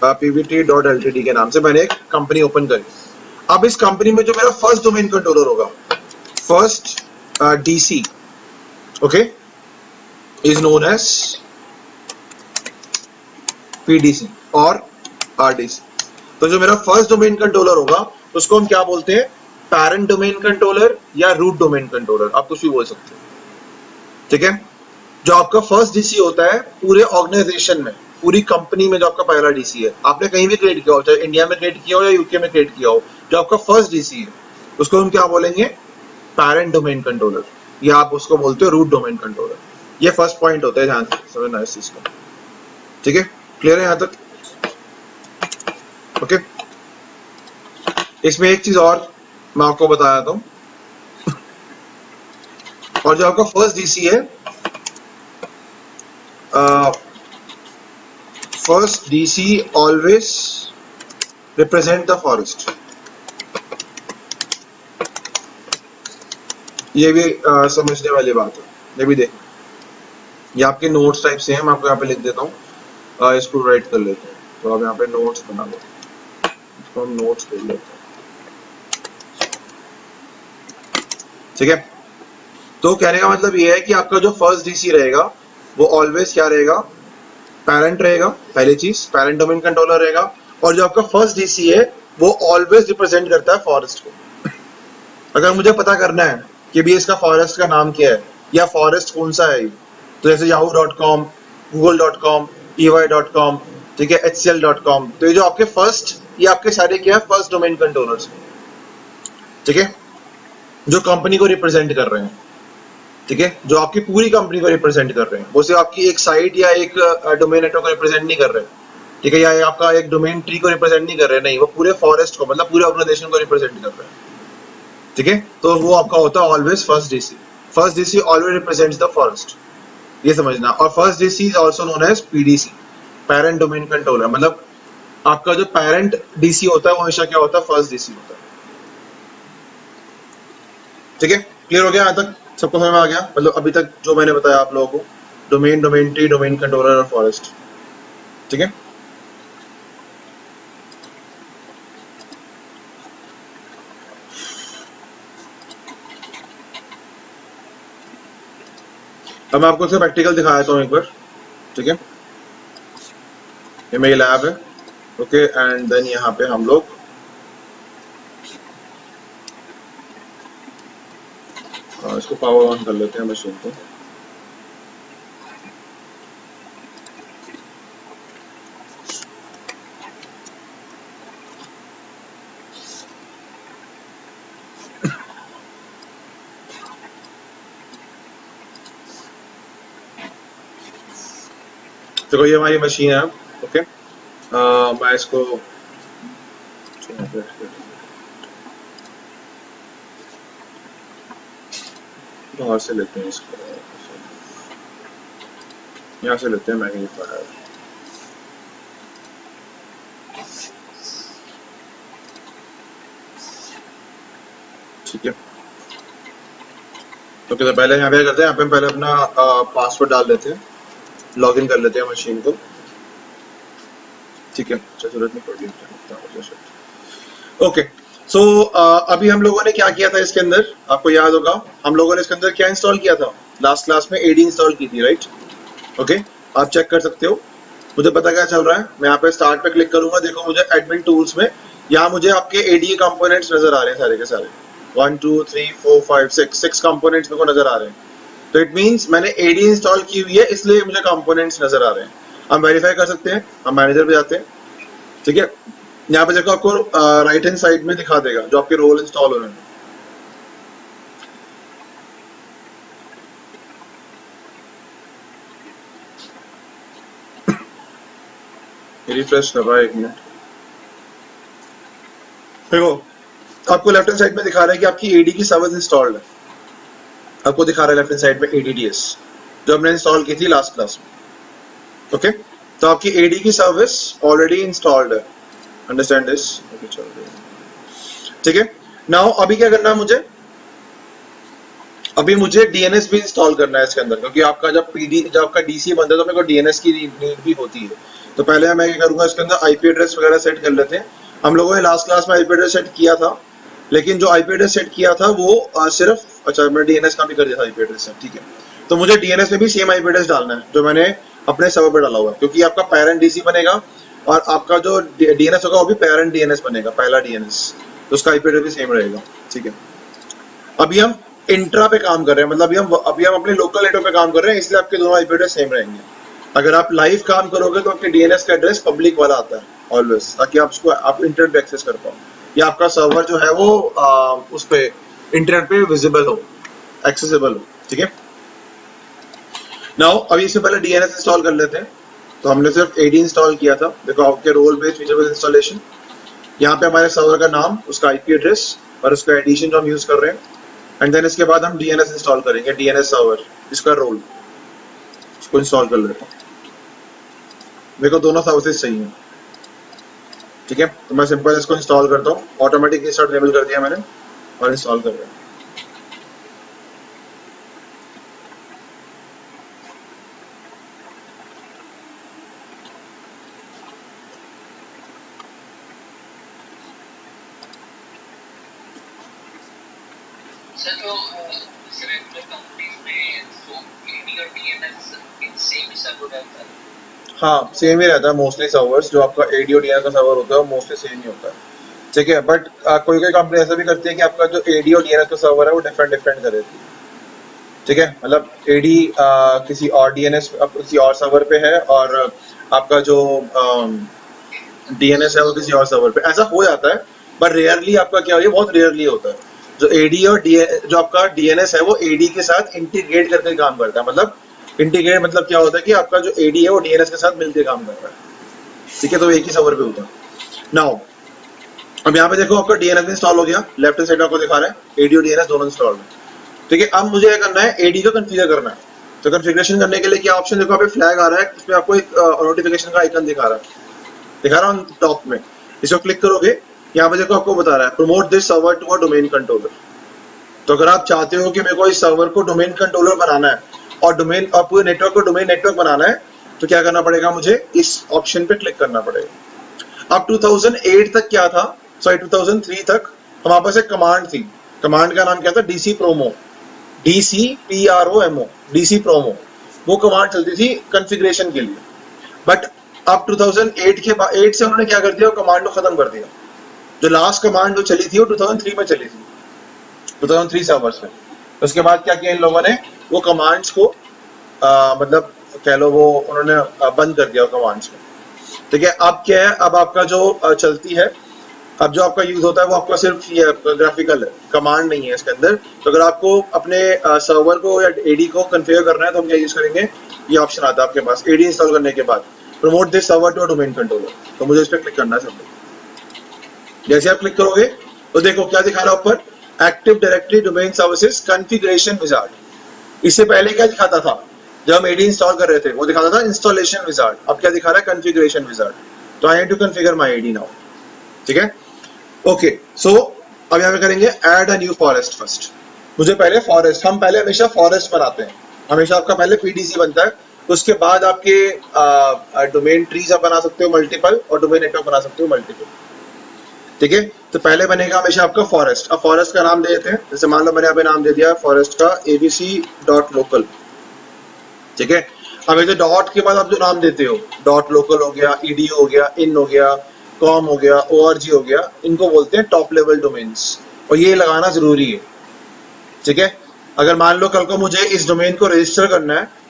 pvt.ltd के नाम से मैंने एक कंपनी ओपन करी। अब इस कंपनी में जो मेरा फर्स्ट डोमेन कंट्रोलर होगा, first DC, okay, is known as PDC और RDC। तो जो मेरा फर्स्ट डोमेन कंट्रोलर होगा उसको हम क्या बोलते हैं, पैरेंट डोमेन कंट्रोलर या रूट डोमेन कंट्रोलर, आप कुछ भी बोल सकते हो, ठीक है। जो आपका फर्स्ट DC होता है पूरे ऑर्गेनाइजेशन में, पूरी कंपनी में, जो आपका पहला DC है, आपने कहीं भी क्रिएट किया हो, चाहे इंडिया में क्रिएट किया हो या यूके में क्रिएट किया हो, जो आपका फर्स्ट DC है उसको हम क्या बोलेंगे, पैरेंट डोमेन कंट्रोलर, या आप उसको बोलते हो रूट डोमेन कंट्रोलर। ये फर्स्ट पॉइंट होता है, ध्यान समझना इस चीज को, ठीक है, क्लियर है यहाँ तक, ओके। इसमें एक चीज और मैं आपको बताया था, और जो आपका फर्स्ट DC है, first DC always represent the forest. ये भी समझने वाली बात है, ये भी देखना, ये आपके नोट्स टाइप से हैं, मैं आपको यहाँ पे लिख देता हूँ, इसको राइट कर लेते हैं। तो आप यहाँ पे नोट्स बना लो, इसको हम नोट्स कर लेते हैं, ठीक है। तो कहने का मतलब ये है कि आपका जो फर्स्ट DC रहेगा वो ऑलवेज क्या रहेगा, पैरेंट रहेगा, पहली चीज पैरेंट डोमेन कंट्रोलर रहेगा। और जो आपका फर्स्ट DC है वो ऑलवेज रिप्रेजेंट करता है फॉरेस्ट को। अगर मुझे पता करना है कि भी इसका फॉरेस्ट का नाम क्या है या फॉरेस्ट कौन सा है, तो जैसे yahoo.com, google.com, ey.com, ठीक है, hcl.com, तो ये जो आपके फर्स्ट, ये आपके सारे क्या है, फर्स्ट डोमेन कंट्रोलर्स, ठीक है, जो कंपनी को रिप्रेजेंट कर रहे हैं, ठीक है, जो आपकी पूरी कंपनी को रिप्रेजेंट कर रहे हैं, वो सिर्फ आपकी एक साइट या एक डोमेन नेटवर्क को रिप्रेजेंट नहीं कर रहे, ठीक है, या आपका एक डोमेन ट्री को रिप्रेजेंट नहीं कर रहे, नहीं, वो पूरे फॉरेस्ट को, मतलब पूरे ऑर्गेनाइजेशन को रिप्रेजेंट कर रहे हैं, ठीक है, तो वो आपका होता है always first DC. First DC always represents the forest, ये समझना। और first DC is also known as PDC, parent domain controller, मतलब आपका जो पेरेंट डीसी होता है वो हमेशा क्या होता है, फर्स्ट डीसी होता है, ठीक है। क्लियर हो गया, यहाँ तक सबको समझ में आ गया, मतलब अभी तक जो मैंने बताया आप लोगों को, domain, domain tree, domain controller और फॉरेस्ट, ठीक है। अब मैं आपको प्रैक्टिकल दिखा देता हूँ एक बार, ठीक है, ये मेरी लैब है, ओके, एंड देन यहाँ पे हम लोग इसको पावर ऑन कर लेते हैं मशीन को, देखो ये हमारी मशीन है, ओके, मैं इसको बाहर से लेते हैं, इसको यहाँ से लेते हैं मैग्नीफायर, ठीक है। तो तो पहले यहाँ पे करते हैं, यहाँ पे पहले अपना पासवर्ड डाल देते हैं, लॉगिन कर लेते हैं मशीन को, ठीक है, जरूरत नहीं पड़ रही, ओके। सो अभी हम लोगों ने क्या किया था इसके अंदर, आपको याद होगा, हम लोगों ने इसके अंदर क्या इंस्टॉल किया था, लास्ट क्लास में एडी इंस्टॉल की थी, राइट, ओके, आप चेक कर सकते हो, मुझे पता क्या चल रहा है, मैं यहाँ पे स्टार्ट पे क्लिक करूंगा, देखो मुझे एडमिन टूल्स में यहाँ मुझे आपके एडी कंपोनेंट्स नजर आ रहे हैं, सारे के सारे 1 2 3 4 5 6 कंपोनेंट्स मेरे को नजर आ रहे हैं, तो इट मींस मैंने एडी इंस्टॉल की हुई है, इसलिए मुझे कंपोनेंट्स नजर आ रहे हैं। हम वेरीफाई कर सकते हैं, हम मैनेजर पे जाते हैं, ठीक है, यहाँ पे देखो आपको राइट हैंड साइड में दिखा देगा जो आपके रोल इंस्टॉल हो रहे हैं, रिफ्रेश कर रहा है, एक मिनट, देखो आपको लेफ्ट हैंड साइड में दिखा रहा है कि आपकी एडी की सर्विस इंस्टॉल्ड है, आपको दिखा रहा है लेफ्ट हैंड साइड में एडीडीएस जो हमने इंस्टॉल की थी लास्ट क्लास में, ओके, तो आपकी एडी की सर्विस ऑलरेडी इंस्टॉल्ड है, अंडरस्टैंड दिस, ओके, चल रही है, ठीक है। नाउ अभी क्या करना है मुझे, अभी मुझे डीएनएस भी इंस्टॉल करना है इसके अंदर, क्योंकि आपका जब आपका डीसी बनता है तो मेरे को डीएनएस की नीड भी होती है, तो पहले मैं क्या करूंगा, इसके अंदर आईपी एड्रेस वगैरह सेट कर लेते हैं। हम लोगों ने लास्ट क्लास में आईपी एड्रेस सेट किया था, लेकिन जो आईपी एड्रेस सेट किया था वो सिर्फ, अच्छा मैं डीएनएस का भी कर दिया था आईपी एड्रेस सेट, ठीक है, तो मुझे डीएनएस में भी सेम आईपी एड्रेस डालना है जो मैंने अपने सर्वर पर डाला हुआ है, क्योंकि आपका पेरेंट डीसी बनेगा और आपका जो डीएनएस होगा वो भी पेरेंट डीएनएस बनेगा, पहला डीएनएस, तो उसका आईपी एड्रेस भी सेम रहेगा, ठीक है। अभी हम इंट्रा पे काम कर रहे हैं, मतलब अभी हम अपने लोकल नेटवर्क पे काम कर रहे हैं, इसलिए आपके दोनों आईपी एड्रेस सेम रहेंगे। अगर आप लाइव काम करोगे तो आपके डीएनएस का एड्रेस पब्लिक वाला आता है ऑलवेज, ताकि आप इंटरनेट पे एक्सेस कर पाओ, या आपका सर्वर जो है वो उस पे इंटरनेट पे विजिबल हो, एक्सेसिबल हो, ठीक है। नाउ अभी इससे पहले डीएनएस इंस्टॉल कर लेते हैं, तो हमने सिर्फ एडी इंस्टॉल किया था, देखो आपके role based feature based installation, यहाँ पे हमारे सर्वर का नाम, उसका आईपी एड्रेस और उसका एडिशन जो हम यूज कर रहे हैं, एंड देन इसके बाद हम डीएनएस इंस्टॉल करेंगे, डीएनएस सर्वर, इसका रोल, इसको इंस्टॉल कर लेता हूँ, मेरे को दोनों सर्विसेज चाहिए, ठीक है, तो मैं सिंपल इसको इंस्टॉल करता हूँ, ऑटोमेटिक स्टार्ट इनेबल कर दिया मैंने और इंस्टॉल कर रहा हूँ। हाँ सेम ही रहता है मोस्टली सर्वर्स, जो आपका एडी और डीएनएस का सर्वर होता है वो मोस्टली सेम ही होता है, ठीक है, बट कोई कोई कंपनी ऐसा भी करती है कि आपका जो एडी और डीएनएस का सर्वर है वो डिफरेंट डिफरेंट कर देती है, ठीक है, मतलब एडी किसी और डीएनएस किसी और सर्वर पे है और आपका जो डीएनएस है वो किसी और सर्वर पे, ऐसा हो जाता है बट रेयरली आपका क्या है, बहुत रेयरली होता है। जो एडी और जो आपका डीएनएस है वो एडी के साथ इंटीग्रेट करके काम करता है। मतलब इंटीग्रेट मतलब क्या होता है कि आपका जो एडी है वो डीएनएस के साथ मिलकर काम कर रहा है, ठीक है, तो एक ही सर्वर पे होता है। नाउ अब यहाँ पे देखो आपका डीएनएस इंस्टॉल हो गया, लेफ्ट हैंड साइड में आपको दिखा रहा है एडी और डीएनएस दोनों इंस्टॉल है, ठीक है। अब मुझे क्या करना है, एडी को कॉन्फ़िगर करना है। तो कॉन्फ़िगरेशन करने के लिए क्या ऑप्शन, देखो यहाँ पे फ्लैग आ रहा है, इसमें आपको एक नोटिफिकेशन का आइकन दिखा रहा हूँ टॉप में, इसको क्लिक करोगे, यहाँ पे देखो आपको बता रहा है promote this server to a domain controller. तो अगर आप चाहते हो कि मेरे को इस सर्वर को डोमेन कंट्रोलर बनाना है और डोमेन और पूरे नेटवर्क को डोमेन नेटवर्क बनाना है, तो क्या करना पड़ेगा, मुझे इस ऑप्शन पे क्लिक करना पड़ेगा। अब 2008 तक क्या था, सॉरी 2003 तक हमारे पास एक कमांड थी, कमांड का नाम क्या था, DC promo, DCPROMO, DC promo, वो कमांड चलती थी कॉन्फ़िगरेशन के लिए। बट अब 2008 के बाद 8 से उन्होंने क्या कर दिया, वो कमांड को खत्म कर दिया। जो लास्ट कमांड जो चली थी वो 2003 में चली थी, 2003 सर्वर्स में। तो उसके बाद क्या किया इन लोगों ने, वो कमांड्स को मतलब कह लो वो उन्होंने बंद कर दिया कमांड्स को, ठीक है। अब क्या है, अब आपका जो चलती है, अब जो आपका यूज होता है वो आपका सिर्फ ये ग्राफिकल है, कमांड नहीं है इसके अंदर। तो अगर आपको अपने सर्वर को या एडी को कॉन्फ़िगर करना है तो हम क्या यूज करेंगे, ये ऑप्शन आता है आपके पास एडी इंस्टॉल करने के बाद, promote this server to domain controller. तो मुझे इस पर क्लिक करना है सबको। जैसे आप क्लिक करोगे तो देखो क्या दिखा रहा है ऊपर, active directory domain services configuration wizard. इससे पहले क्या दिखाता था, जब हम एडी इंस्टॉल कर रहे थे वो दिखाता था इंस्टॉलेशन विजार्ड, अब क्या दिखा रहा है, कॉन्फ़िगरेशन विजार्ड। तो I have to configure my AD now, ठीक है। ओके सो अब यहाँ पे करेंगे add a new forest first. मुझे पहले फॉरेस्ट, हम पहले हमेशा फॉरेस्ट बनाते हैं, हमेशा आपका पहले पीडीसी बनता है, उसके बाद आपके डोमेन ट्रीज आप बना सकते हो मल्टीपल, और डोमेन नेटवर्क बना सकते हो मल्टीपल, ठीक है। तो पहले बनेगा हमेशा आपका फॉरेस्ट। अब फॉरेस्ट का नाम दे देते हैं, जैसे मान लो मैंने यहाँ पे नाम दे दिया फॉरेस्ट का abc.local, ठीक है। अब ये डॉट के बाद आप जो नाम देते हो, डॉट लोकल हो गया, edu हो गया, इन हो गया, कॉम हो गया, org हो गया, इनको बोलते हैं टॉप लेवल डोमेन्स, और ये लगाना जरूरी है, ठीक है। अगर मान लो कल को मुझे इस डोमेन को रजिस्टर करना है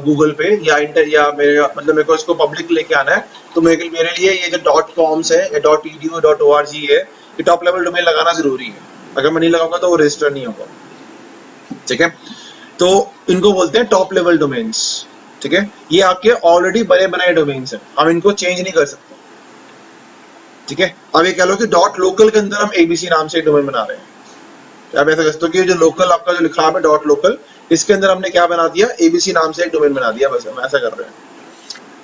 गूगल पे या इंटर या मेरे मतलब मेरे को इसको पब्लिक लेके आना है, तो मेरे लिए ये जो डॉट कॉम्स है या डॉट edu डॉट org है, ये टॉप लेवल डोमेन लगाना जरूरी है। अगर मैं नहीं लगाऊंगा तो वो रजिस्टर नहीं होगा, ठीक है। तो इनको बोलते हैं टॉप लेवल डोमेन्स, ठीक है। ये आपके ऑलरेडी बने बनाए डोमेन्स हैं, हम इनको चेंज नहीं कर सकते, ठीक है। अब ये कह लो कि डॉट लोकल के अंदर हम एबीसी नाम से एक डोमेन बना रहे हैं, तो आप ऐसा कर सकते हो कि जो लोकल आपका जो लिखा है डॉट लोकल, इसके अंदर हमने क्या बना दिया, एबीसी नाम से एक डोमेन बना दिया, बस हम ऐसा कर रहे हैं,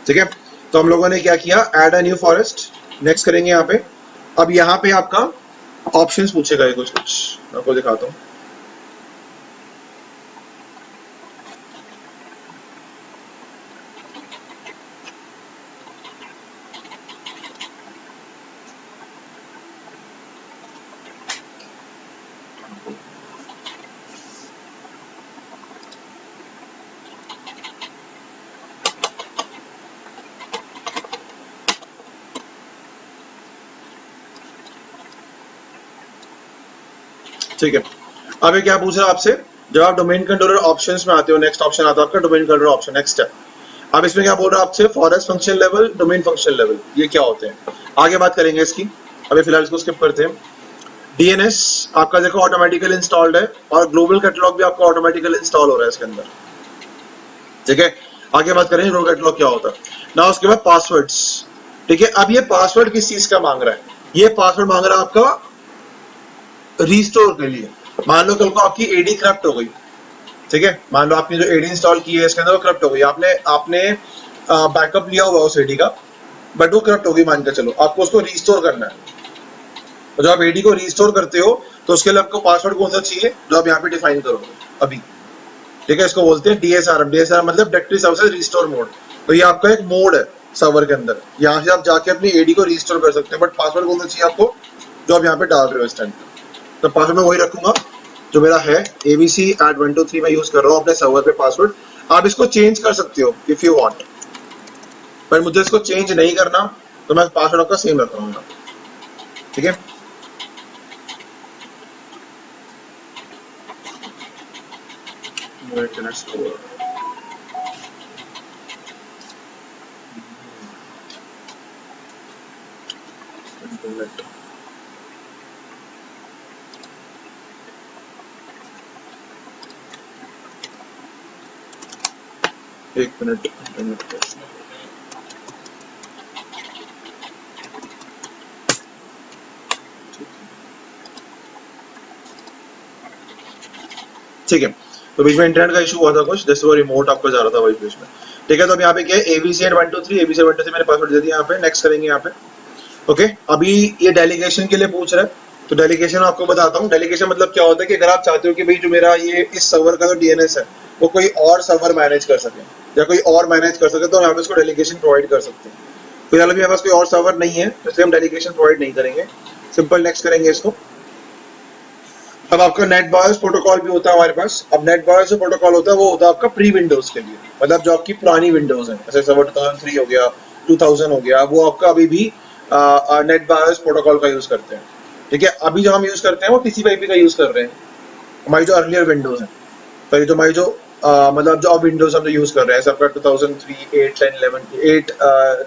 ठीक है। तो हम लोगों ने क्या किया, add a new forest, next करेंगे यहाँ पे। अब यहाँ पे आपका ऑप्शंस पूछेगा कुछ आपको दिखाता हूँ। ठीक है, अब ये क्या पूछ रहा है आपसे, जब आप डोमेन कंट्रोलर ऑप्शंस में आते हो, नेक्स्ट ऑप्शन आता है आपका डोमेन कंट्रोलर ऑप्शन, नेक्स्ट है। अब इसमें क्या बोल रहा है आपसे, forest function level, domain function level, ये क्या होते हैं, आगे बात करेंगे इसकी, अभी फिलहाल इसको स्किप करते हैं। डीएनएस आपका देखो ऑटोमेटिकली इंस्टॉल्ड है, और ग्लोबल कैटलॉग भी आपका ऑटोमेटिकली इंस्टॉल हो रहा है इसके अंदर, ठीक है। आगे बात करेंगे ग्लोबल कैटलॉग क्या होता है ना, उसके बाद पासवर्ड्स, ठीक है। अब ये पासवर्ड किस चीज का मांग रहा है, ये पासवर्ड मांग रहा है आपका रिस्टोर के लिए। मान लो कल को आपकी एडी करप्ट हो गई, ठीक है, मान लो आपने जो एडी इंस्टॉल की है इसके अंदर वो करप्ट हो गई, आपने आपने बैकअप लिया हुआ उस एडी का, बट वो करप्ट हो गई मान के चलो, आपको उसको रिस्टोर करना है। और जब आप एडी को रिस्टोर करते हो तो उसके लिए आपको पासवर्ड कौन सा चाहिए, जो आप यहाँ पे डिफाइन करोगे अभी, ठीक है। इसको बोलते हैं डीएसआरएम, डीएसआरएम मतलब डायरेक्टरी सर्विसेज रिस्टोर मोड। तो ये आपका एक मोड है सर्वर के अंदर, यहाँ से आप जाके अपनी एडी को रिस्टोर कर सकते हैं, बट पासवर्ड कौन सा चाहिए आपको, जो आप यहाँ पे डाल रहे हो इस टाइम। तो पासवर्ड मैं वही रखूंगा जो मेरा है, abc@123 में यूज कर रहा हूँ अपने सर्वर पे पासवर्ड। आप इसको चेंज कर सकते हो इफ यू वांट, पर मुझे इसको चेंज नहीं करना, तो मैं पासवर्ड आपका सेम रख रहा हूँ, ठीक है। No internet slower. Internet. एक मिनट इंटरनेट टेस्ट। ठीक है, तो बीच में इंटरनेट का इशू हुआ था कुछ, जैसे वो रिमोट आपका जा रहा था बीच में। ठीक है, तो अब यहाँ पे क्या है, एबीसी 123 एबीसी 123 मैंने पासवर्ड दे दिया यहाँ पे। नेक्स्ट करेंगे यहाँ पे। ओके, अभी ये डेलीगेशन के लिए पूछ रहा है, तो डेलीगेशन आपको बताता हूँ। डेलीगेशन मतलब क्या होता है कि अगर आप चाहते हो कि भाई जो मेरा ये इस सर्वर का जो डीएनएस है वो कोई और सर्वर मैनेज कर सके या कोई और मैनेज कर सके, तो हम इसको डेलीगेशन प्रोवाइड कर सकते हैं। फिलहाल अभी हमारे पास कोई और सर्वर नहीं है, तो इसलिए हम डेलीगेशन प्रोवाइड नहीं करेंगे। सिंपल नेक्स्ट करेंगे इसको। अब आपका नेट बायस प्रोटोकॉल भी होता है हमारे पास। अब नेट बायस जो प्रोटोकॉल होता है वो होता है आपका प्री विंडोज के लिए, मतलब जो आपकी पुरानी विंडोज है, जैसे सर्वर 2003 हो गया, 2000 हो गया, वो आपका अभी भी नेट बायस प्रोटोकॉल का यूज करते हैं। ठीक है, अभी जो हम यूज करते हैं वो टीसीपी/आईपी का यूज कर रहे हैं, हमारी जो अर्लियर विंडोज है। तो ये जो हमारी जो मतलब जो अब विंडोज हम यूज कर रहे हैं, सबका 2003, 8, 10, 11, 8,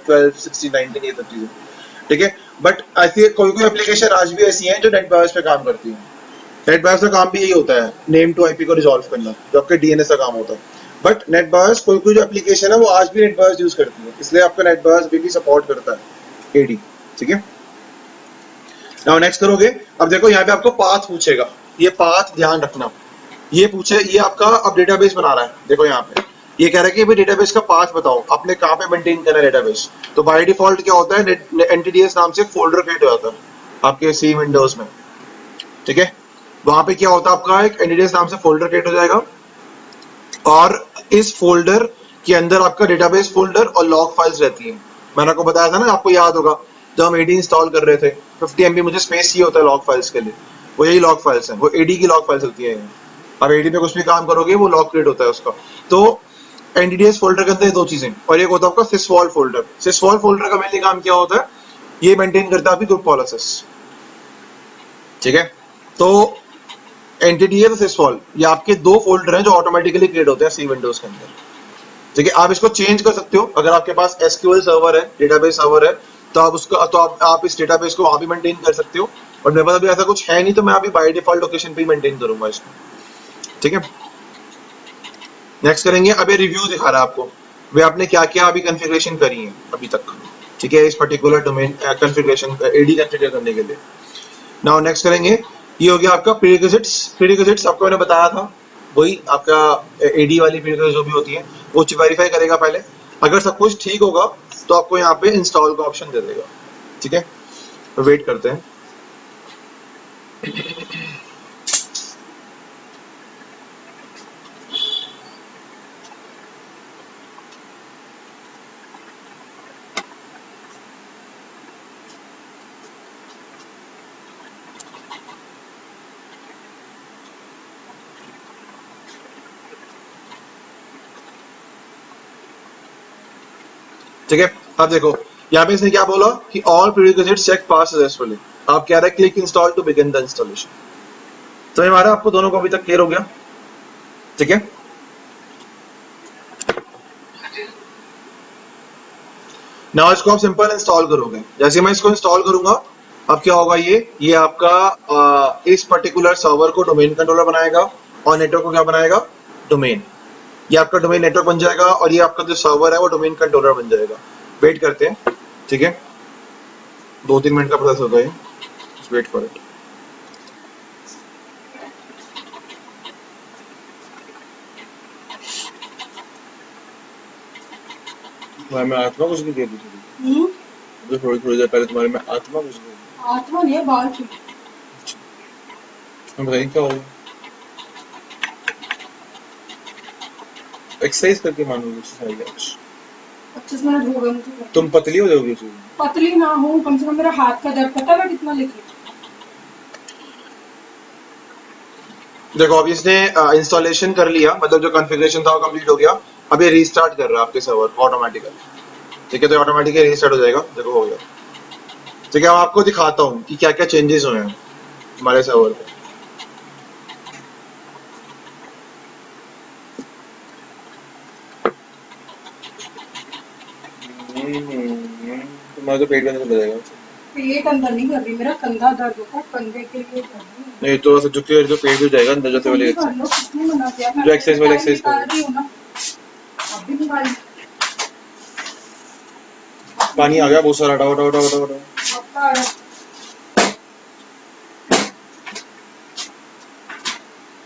12, 16, 19, ये सब चीजें। ठीक है, बट ऐसी कोई कोई एप्लीकेशन आज भी ऐसी हैं जो नेट बायस पे काम करती हैं। नेट बायस का काम भी यही होता है, नेम टू आईपी को रिजॉल्व करना, जो आपके डीएनएस का काम होता है। बट नेट बायस कोई कोई जो एप्लीकेशन है वो आज भी नेट बायस यूज करती है, इसलिए आपका नेट बायस भी सपोर्ट करता है एडी। ठीक है, नाउ नेक्स्ट करोगे। अब देखो यहाँ पे आपको पाथ पूछेगा, ये पाथ ध्यान रखना। ये पूछे, ये आपका अब डेटाबेस बना रहा है। देखो यहाँ पे ये कह रहा है कि भाई डेटाबेस का पाथ बताओ, आपने कहाँ पे मेंटेन करना है डेटाबेस। तो बाय डिफॉल्ट क्या होता है, एनटीडीएस नाम से फोल्डर क्रिएट हो जाता है आपके सी विंडोज में। ठीक है, वहां पे क्या होता है, आपका एक एनटीडीएस नाम से फोल्डर क्रिएट हो जाएगा, और इस फोल्डर के अंदर आपका डेटाबेस फोल्डर और लॉग फाइल्स रहती हैं। मैंने आपको बताया था ना, आपको याद होगा जब हम एडी इंस्टॉल कर रहे थे, 50 MB मुझे स्पेस चाहिए होता है लॉग फाइल्स के लिए, वो यही लॉग फाइल्स हैं, वो एडी की लॉग फाइल्स होती है। अब एडी पे कुछ भी काम करोगे वो लॉग क्रिएट होता है उसका। तो एनटीडीएस फोल्डर के अंदर दो चीजें, और एक होता है आपका सिसवॉल फोल्डर। सिसवॉल फोल्डर का मेनली काम क्या होता है, ये मेंटेन करता है आपकी ग्रुप पॉलिसिस। ठीक है, तो एनटीडीएस और सिसवॉल ये आपके दो फोल्डर हैं जो ऑटोमेटिकली क्रिएट होते हैं सी विंडोज के अंदर। ठीक है, आप इसको चेंज कर सकते हो। अगर आपके पास एसक्यूएल सर्वर है, डेटाबेस सर्वर है, तो आप उसका तो आप इस डेटाबेस को वहां भी मेंटेन कर सकते हो। और मेरे पास अभी ऐसा कुछ है नहीं, तो मैं अभी बाय डिफॉल्ट लोकेशन पे मेंटेन करूंगा इसको। ठीक है, नेक्स्ट करेंगे। अब ये रिव्यू दिखा रहा है आपको, वे आपने क्या क्या अभी कॉन्फ़िगरेशन करी है अभी तक। ठीक है, इस particular domain configuration AD configure करने के लिए। नाउ नेक्स्ट करेंगे, ये हो गया आपका प्रीरिक्विजिट्स। प्रीरिक्विजिट्स आपको मैंने बताया था, वही आपका एडी वाली प्रीरिक्विजिट्स जो भी होती है वो वेरीफाई करेगा पहले। अगर सब कुछ ठीक होगा तो आपको यहाँ पे इंस्टॉल का ऑप्शन दे देगा। ठीक है, तो वेट करते हैं। ठीक है, अब देखो यहाँ पे इसने क्या बोला कि all prerequisites check pass successfully. आप कह रहे हैं click install to begin the installation. तो हमारा आपको दोनों को अभी तक क्लियर हो गया। ठीक है, नाउ इसको आप सिंपल इंस्टॉल करोगे। जैसे मैं इसको इंस्टॉल करूंगा, अब क्या होगा, ये आपका इस पर्टिकुलर सर्वर को डोमेन कंट्रोलर बनाएगा, और नेटवर्क को क्या बनाएगा, डोमेन। ये आपका डोमेन नेटवर्क बन जाएगा, और ये आपका जो सर्वर है वो डोमेन कंट्रोलर बन जाएगा। वेट करते हैं। ठीक है, 2-3 मिनट का प्रोसेस होगा ये, वेट फॉर इट। मैं आत्मा कुछ नहीं दे दी थी, थोड़ी थोड़ी देर पहले तुम्हारे में आत्मा कुछ नहीं, आत्मा नहीं है, बाल की। बताइए क्या होगा, एक्सरसाइज करके मानोगे एक्सरसाइज आज 25 मिनट हो गए मुझे। तुम पतली हो जाओगी, पतली ना हो, कम से कम मेरा हाथ का दर्द पता है मैं कितना लेती हूँ। देखो अब इसने इंस्टॉलेशन कर लिया, मतलब जो कॉन्फ़िगरेशन था वो कंप्लीट हो गया। अब ये रीस्टार्ट कर रहा है आपके सर्वर को ऑटोमेटिकली। ठीक है, तो ऑटोमेटिकली रीस्टार्ट हो जाएगा। देखो हो गया। ठीक है, अब आपको दिखाता हूँ कि क्या क्या चेंजेस हुए हैं हमारे सर्वर पे। तुम्हारा तो पेट में दर्द हो जाएगा। पेट अंदर नहीं कर रही, मेरा कंधा दर्द होता है, कंधे के लिए कर रही हूँ। नहीं तो ऐसे झुक के जो पेट में जाएगा अंदर जाते वाली तुम भी कर लो, किसने मना किया? मैं जो एक्सरसाइज वाली टाइम एक्सरसाइज निकाल करो। रही हूँ ना, अब भी निकाल। पानी आ गया बहुत सारा, हटाओ हटाओ हटाओ हटाओ हटाओ। आपका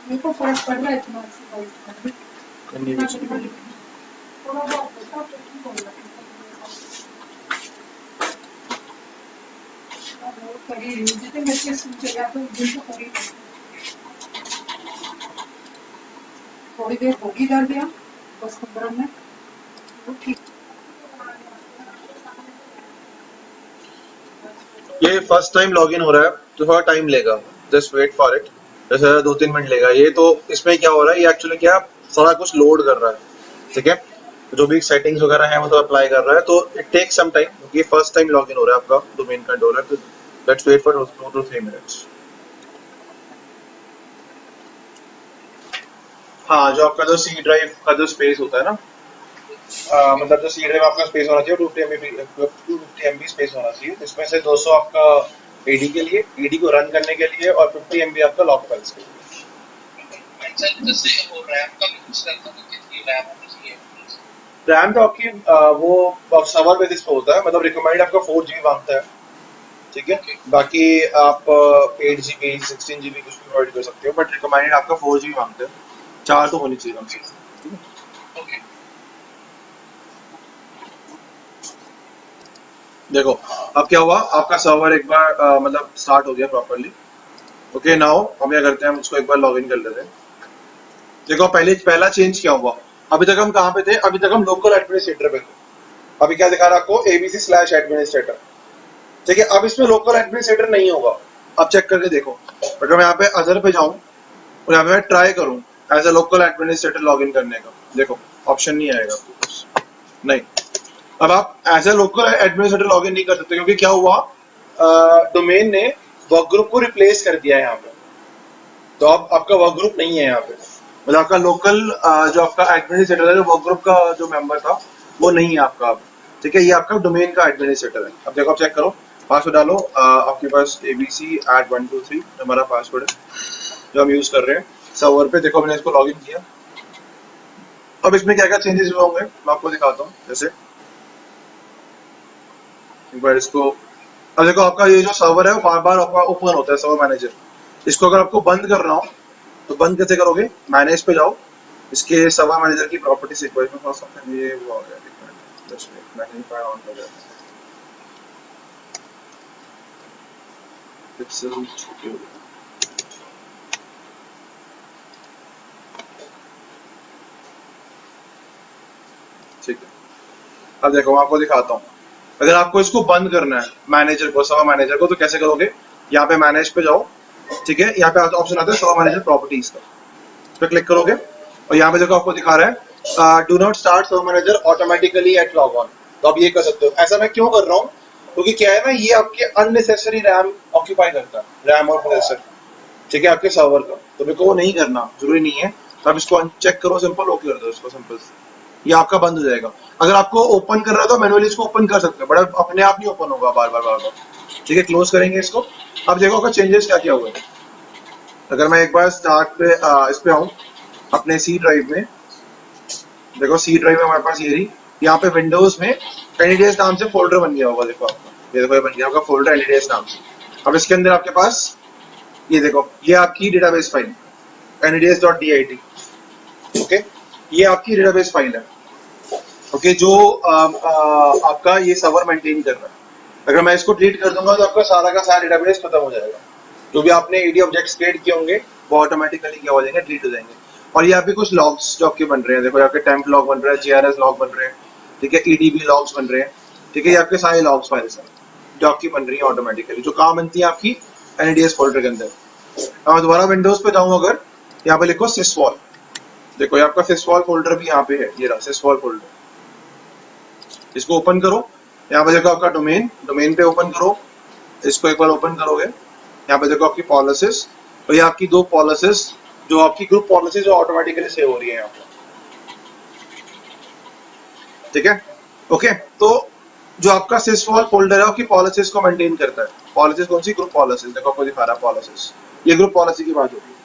मेरे को फर्क पड़ रहा है इतना एक्सरसाइज करने करनी भी चाहिए। थोड़ा बहुत होता है, तो ठीक हो जाता है। वो करी रही हूँ, जितने मेरे से सूझ गया तो दिन तो करी रही हूँ। थोड़ी देर होगी दर्द या 10-15 मिनट, वो ठीक। ये फर्स्ट टाइम लॉगिन हो रहा है तो थोड़ा टाइम लेगा, जस्ट वेट फॉर इट। जैसे 2-3 मिनट लेगा ये। तो इसमें क्या हो रहा है, ये एक्चुअली क्या सारा कुछ लोड कर रहा है, ठीक है। जो भी सेटिंग्स वगैरह है वो तो अप्लाई कर रहा है, तो इट टेक सम टाइम क्योंकि फर्स्ट टाइम लॉगिन हो रहा है आपका डोमेन कंट्रोलर। तो let's wait for 2 to 3 minutes. हाँ, जो आपका जो सी ड्राइव का जो स्पेस होता है ना, मतलब जो सी ड्राइव आपका स्पेस होना चाहिए 250 MB स्पेस होना चाहिए। इसमें से 200 आपका एडी के लिए, एडी को रन करने के लिए, और 50 MB आपका लॉग फाइल्स के लिए। जैसे वो रैम का भी कुछ रहता है, कितनी रैम होनी चाहिए? रैम तो आपकी वो सर्वर बेसिस पे होता है, मतलब रिकमेंड आपका 4 GB मांगता है, ठीक है। बाकी आप 8 GB 16 GB कुछ भी प्रोवाइड कर सकते हो, बट रिकमेंडेड आपका 4 GB मांगते हैं। 4 तो होनी चाहिए कम से कम, ठीक है। ओके, देखो अब क्या हुआ, आपका सर्वर एक बार मतलब स्टार्ट हो गया प्रॉपरली। ओके, नाउ हम क्या करते हैं, हम उसको एक बार लॉग इन कर लेते हैं। देखो पहला चेंज क्या हुआ। अभी तक हम कहाँ पे थे, अभी तक हम लोकल एडमिनिस्ट्रेटर पे थे। अभी क्या दिखा रहा है आपको, abc/administrator, ठीक है। अब इसमें लोकल एडमिनिस्ट्रेटर नहीं होगा। अब चेक करके देखो, अगर मैं यहाँ पे अदर पे जाऊँ और यहाँ पे मैं ट्राई करूँ as a local administrator log in करने का, देखो ऑप्शन नहीं आएगा आपके पास, नहीं। अब आप as a local administrator log in नहीं कर सकते, क्योंकि क्या हुआ, डोमेन ने वर्क ग्रुप को रिप्लेस कर दिया है यहाँ पे। तो अब आपका वर्क ग्रुप नहीं है यहाँ पे, मतलब आपका लोकल जो आपका एडमिनिस्ट्रेटर है, जो वर्क ग्रुप का जो मेंबर था वो नहीं है आपका अब, ठीक है। ये आपका डोमेन का एडमिनिस्ट्रेटर है। अब देखो, आप चेक करो, पासवर्ड डालो, आपके पास abc@123 हमारा पासवर्ड है जो हम यूज कर रहे हैं सर्वर पे। देखो मैंने इसको लॉग इन किया। अब इसमें क्या क्या चेंजेस हुए होंगे मैं आपको दिखाता हूँ। जैसे एक बार इसको, अब देखो आपका ये जो सर्वर है वो बार बार आपका ओपन होता है, सर्वर मैनेजर। इसको अगर आपको बंद करना हो तो बंद कैसे करोगे, मैनेज पे जाओ, इसके सर्वर मैनेजर की प्रॉपर्टी से कोई थोड़ा सा ये वो आ गया, जस्ट मैग्नीफाई ऑन हो गया, पिक्सल छोटे हो गए, ठीक है। अब देखो मैं आपको दिखाता हूँ, अगर आपको इसको बंद करना है मैनेजर को, सर्वर मैनेजर को, तो कैसे करोगे, यहाँ पे मैनेज पे जाओ, ठीक है। यहाँ पे ऑप्शन आता है सर्वर मैनेजर प्रॉपर्टीज का, इस पे क्लिक करोगे और यहाँ पे देखो आपको दिखा रहा है do not start server manager automatically at log on. तो आप ये कर सकते हो। ऐसा मैं क्यों कर रहा हूँ, क्योंकि क्या है ना, ये आपके अननेसेसरी रैम ऑक्यूपाई करता है, रैम और प्रोसेसर, ठीक है, आपके सर्वर का। तो मेरे को वो नहीं करना, जरूरी नहीं है। तो आप इसको अनचेक करो, सिंपल ओके कर दो इसको, सिंपल, ये आपका बंद हो जाएगा। अगर आपको ओपन कर रहा है तो मैनुअली इसको ओपन कर सकते हो, बट अपने आप नहीं ओपन होगा बार बार बार बार, ठीक है। क्लोज करेंगे इसको। अब देखो आपका चेंजेस क्या क्या हुए। अगर मैं एक बार स्टार्ट पे इस पे आऊँ अपने सी ड्राइव में, देखो सी ड्राइव में हमारे पास ये रही, यहाँ पे विंडोज में एनडीएस नाम से फोल्डर बन गया होगा, देखो आपका, ये देखो ये बन गया आपका फोल्डर एनडीएस नाम से। अब इसके अंदर आपके पास ये देखो, ये आपकी डेटाबेस फाइल nds.dit, ओके, ये आपकी डेटाबेस फाइल है, ओके, जो आपका ये सर्वर मेंटेन कर रहा है। अगर मैं इसको डिलीट कर दूंगा तो आपका सारा का सारा डेटाबेस खत्म हो जाएगा। जो भी आपने एडी ऑब्जेक्ट्स क्रिएट किए होंगे वो ऑटोमेटिकली क्या हो जाएंगे, डिलीट हो जाएंगे। और ये आपके कुछ लॉग्स जो आपके बन रहे हैं, देखो आपके टेम्प लॉग बन रहा है, जीआरएस लॉग बन रहे हैं, ठीक है, ईडीबी लॉग्स बन रहे हैं, ठीक है। ये आपके सारे लॉग्स फाइल्स हैं जो आपकी बन रही है ऑटोमेटिकली, जो कहाँ बनती है आपकी एनडीएस फोल्डर के अंदर। मैं दोबारा विंडोज पे जाऊँ, अगर यहाँ पे लिखो सिसवॉल, देखो ये आपका सिसवॉल फोल्डर भी यहाँ पे है, ये रहा सिसवॉल फोल्डर। इसको ओपन करो, यहाँ पे देखो आपका डोमेन, डोमेन पे ओपन करो, इसको एक बार ओपन करोगे, यहाँ पे देखो आपकी पॉलिसीज, तो ये आपकी 2 पॉलिसीज जो आपकी ग्रुप पॉलिसी जो ऑटोमेटिकली सेव हो रही है यहाँ पे, ठीक है, ओके। तो जो आपका सिसवॉल फोल्डर है, आपकी पॉलिसीज को मेंटेन करता है। पॉलिसीज कौन सी? Group policies. देखो आपको दिखा रहा पॉलिसीज, ये ग्रुप पॉलिसी की बात होती है।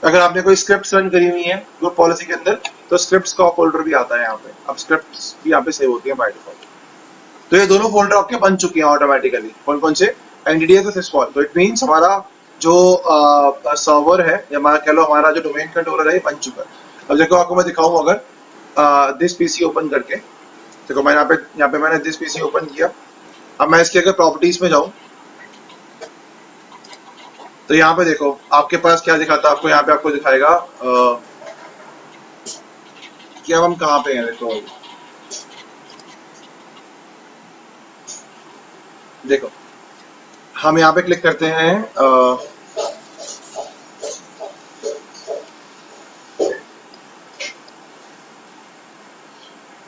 अगर आपने कोई स्क्रिप्ट रन करी हुई है ग्रुप पॉलिसी के अंदर, तो स्क्रिप्ट्स का फोल्डर भी आता है यहाँ पे। अब स्क्रिप्ट्स भी यहाँ पे सेव होती है बाय डिफॉल्ट। तो ये दोनों फोल्डर आपके बन चुके हैं ऑटोमेटिकली। कौन कौन से? एनडीडीएस और सिसवॉल। तो इट मीन्स हमारा जो सर्वर है, या हमारा कह लो हमारा जो डोमेन कंट्रोलर है, ये बन चुका है। अब देखो आपको मैं दिखाऊं, अगर दिस पीसी ओपन करके, देखो मैं यहाँ पे मैंने दिस पीसी ओपन किया। अब मैं इसके अगर प्रॉपर्टीज में जाऊं, तो यहाँ पे देखो आपके पास क्या दिखाता है आपको, यहाँ पे आपको दिखाएगा कि अब हम कहाँ पे हैं। देखो हम यहाँ पे क्लिक करते हैं,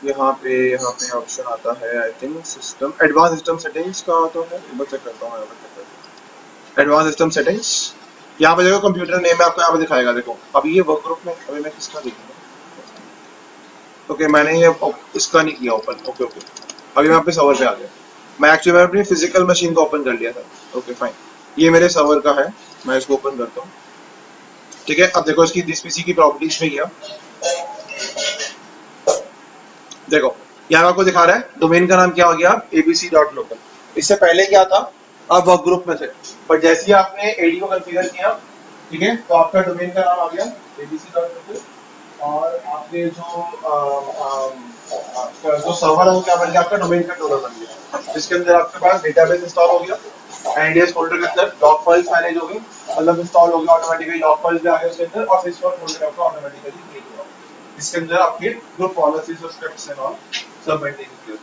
यहाँ पे ऑप्शन आता है, I think system, advance system settings का तो है। एक बार चेक करता हूँ, एडवांस सिस्टम सेटिंग्स। यहाँ पे देखो कंप्यूटर नेम है, आपको यहाँ पे दिखाएगा। देखो अभी ये वर्क ग्रुप में, अभी मैं किसका देखूंगा? ओके, मैंने ये इसका नहीं किया ओपन। ओके ओके, अभी मैं अपने सर्वर पे आ गया। मैं एक्चुअली अपनी फिजिकल मशीन को ओपन कर लिया था। ओके फाइन, ये मेरे सर्वर का है, मैं इसको ओपन करता हूँ। ठीक है, अब देखो इसकी दिस पीसी की प्रॉपर्टीज में गया। देखो यहाँ आपको दिखा रहा है डोमेन का नाम क्या हो गया, abc.local। इससे पहले क्या था, आप वर्क ग्रुप में थे, पर जैसे ही आपने एडी को कॉन्फ़िगर किया, ठीक है, तो आपका डोमेन का नाम आ गया abc.local। और आपके जो सर्वर है वो क्या बन गया, आपका डोमेन कंट्रोलर बन गया, जिसके अंदर आपके पास डेटाबेस इंस्टॉल हो गया, एनडीएस फोल्डर के अंदर लॉग फाइल्स मैनेज हो गई, मतलब इंस्टॉल हो गया ऑटोमेटिकली, लॉग फाइल्स भी आ गए उसके अंदर, और सिस्टम फोल्डर आपका ऑटोमेटिकली क्रिएट हुआ, इसके अंदर आपके ग्रुप पॉलिसीज और स्क्रिप्ट्स एंड ऑल सब मेंटेन किए।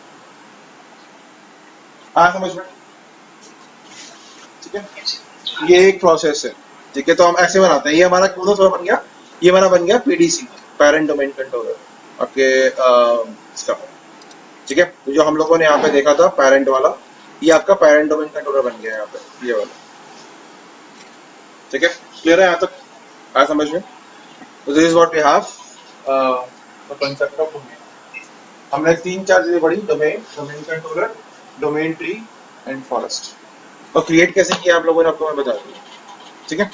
हाँ समझ में? ठीक है, ये एक प्रोसेस है। ठीक है, तो हम ऐसे बनाते हैं। ये हमारा कौन सा सर्वर बन गया? ये हमारा बन गया पीडीसी, पेरेंट डोमेन कंट्रोलर, आपके इसका। ठीक है, तो जो हम लोगों ने यहाँ पे देखा था पेरेंट वाला, ये आपका पेरेंट डोमेन कंट्रोलर बन गया यहाँ पे, ये वाला। ठीक है, क्लियर है यहाँ तक? आया समझ में? तो this is what we have the concept of domain. हमने 3-4 चीजें पढ़ी, domain, domain controller, domain tree and forest. और क्रिएट कैसे किया आप लोगों ने, आपको मैं बता दूँ। ठीक है।